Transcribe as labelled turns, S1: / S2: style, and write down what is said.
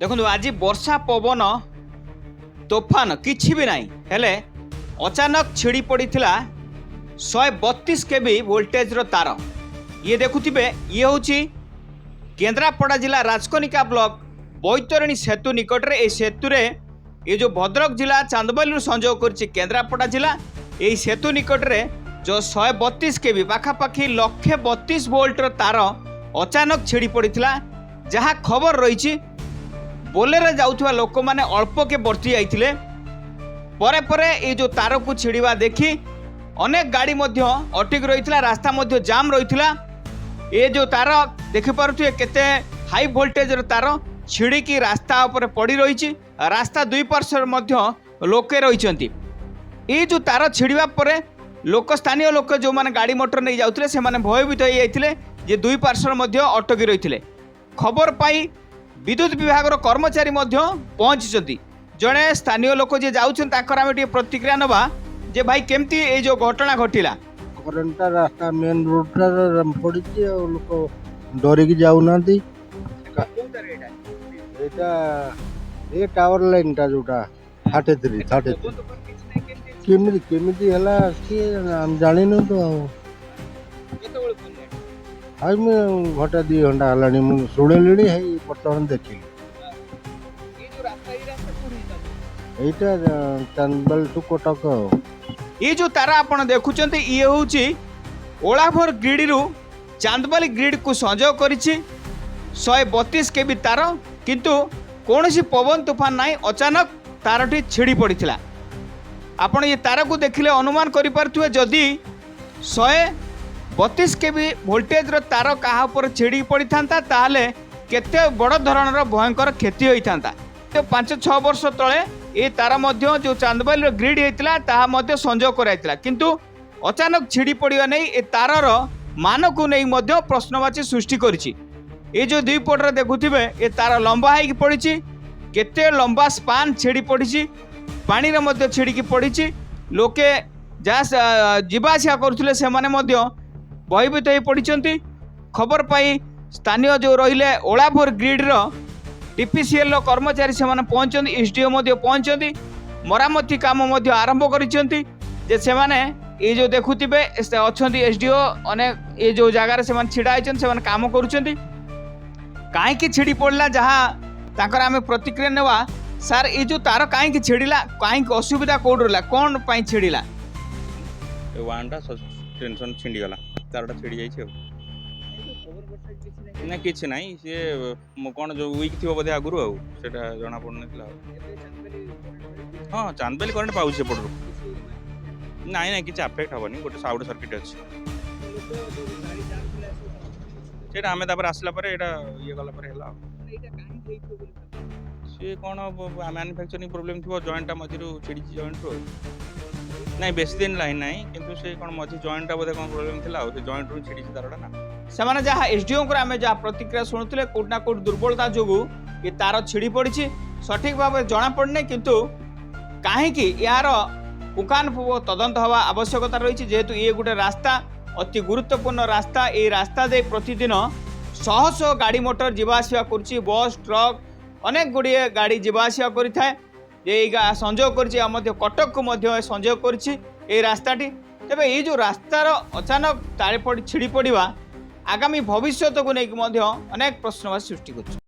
S1: देखो आज वर्षा पवन तोफान किछि भी नहीं हेले अचानक छिड़ी पड़ा 132 केवी वोल्टेज रो तार ये देखुथिबे ये होची केन्द्रापड़ा जिला राजकनिका ब्लॉक बैतरणी सेतु निकट रे ए सेतु रे ये जो भद्रक जिला चांदबाली संजोग करछि केन्द्रापड़ा जिला यही सेतु निकट रे जो 132 केवी पाखापाखि 132 वोल्ट रो तार अचानक छिड़ी पड़ा जहाँ खबर रही बोलेरे जाउथुवा लोक माने अल्प के बर्ती जाइथिले परे परे ये जो तार को छिड़वा देखी अनेक गाड़ी मध्य अटक रही रास्ता मध्य जाम रही ये जो तार देखि पारुथिबे केते हाई वोल्टेज रो तार छिड़िकी रास्ता ऊपर पड़ी रही रास्ता दुई पार्श्व मध्य लोके रहिसंती ये जो तार छिड़वा परे लोक स्थानीय लोक जो माने गाड़ी मोटर नहीं जाउथिले से माने भयभीत हो जाइथिले जे दुई पार्श्व मध्य अटकी रहिथिले खबर पाई विद्युत विभाग कर्मचारी पहुंची जड़े स्थानीय लोक जे जाऊँ प्रतिक्रिया नवा जे भाई केमती ये जो घटना घटिला
S2: करेंटा रास्ता मेन रोड पड़ी लोक डरिकी जाऊना ये टावर लाइन टा जोटा 33 केमिति हला हम जानिनु तो आज मैं घंटा 2 घंटा हलानी मु शुणिली है बर्तमान देखिली एटा चांदबाल टू कटक
S1: ये जो तारा आपण देखुचंते ये होची ओलाभर ग्रिड रु चांदबाली ग्रिड को संजोग करिछि 132 केबी तार किंतु कोनोसी पवन तूफान नाही अचानक तारटी छिड़ी पड़िथिला आपण ये तार को देखिले अनुमान करि पारथुवे जदी 132 केबी वोल्टेज रो तार कहा ऊपर छिड़ी पड़ी था ताहले केते बड़ धरणर भयंकर क्षति होइथांता तो 5-6 वर्ष तले ये तार मध्य जो चांदबाली रो ग्रिड हेतिला ताहा मध्य संजोग कराइतिला किंतु अचानक छिड़ी पड़िया नहीं ए तारर मान को नहीं मध्य प्रश्नवाची सृष्टि करिछि ये जो दुई पटरे देखुथिबे ए तार लंबा होइकी पड़िछि केते लंबा स्पान छिड़ी पड़िछि पानी रे मध्य छिड़िकी पड़िछि लोके जहाँ जीवाआसिया करुथिले से माने मध्य भयभीत हो पड़ती खबर पाई स्थानीय जो रहिले ओलाभर ग्रिड रो टीपीसीएल कर्मचारी से पहुंचती एसडीओ पहुंचती मरामती काम आरंभ करिसेंती जे से माने ये जो देखुथिबे अच्छा एसडीओ अनेक ये जो जगार से छिड़ा होती काम करुँच कहीं छिड़ी पड़ा जहाँ ताकर आम प्रतिक्रिया नेवा सार ये जो तार कहीं छिड़ा कहीं असुविधा कौट रहा कौन पाई छिड़ा
S3: वांडा टेंशन छिंडीगला तारटा छिड़ी जाइए ना किसी ना सी कौन जो वीक थी बोधे आगु आटा जना पड़ा हाँ चांदबाली करेन्ट पाऊँ सेपटू ना ना कि आफेक्ट हेनी गोटे साउट सर्किट अच्छे आम आसला ये गला सी कौन मैन्युफैक्चरिंग प्रोब्लेम थी जॉइंटा मझी छिड़ी जॉइंट रू नहीं बेस दिन लाइन ना किंतु से कौन मझी जॉइंटा बोधे कौन प्रोब्लेम थी से जॉइंट रू छिड़ी तारटा ना
S1: से जहाँ एसडीओ आम जहाँ प्रतिक्रिया शुणुले कौटना कौट दुर्बलता जो ये तार छिड़ी पड़ी सठिक भाव जना पड़ने किंतु कहीं यार पुंखानुपुंख तदंत हवा आवश्यकता रही जेहेतु ये गोटे रास्ता अति गुरुत्वपूर्ण रास्ता ये रास्ता दे प्रतिदिन शह शह गाड़ी मोटर जीवाआसिया करुच्ची बस ट्रक अनेक गुड़िए गाड़ी जीवाआसिया करें संजोग कर कटक को संजोग कर रास्ताटी तेज ये जो रास्तार अचानक तारे छिड़ी पड़ा आगामी भविष्य को लेकिन अनेक प्रश्नवाची सृष्टि कर।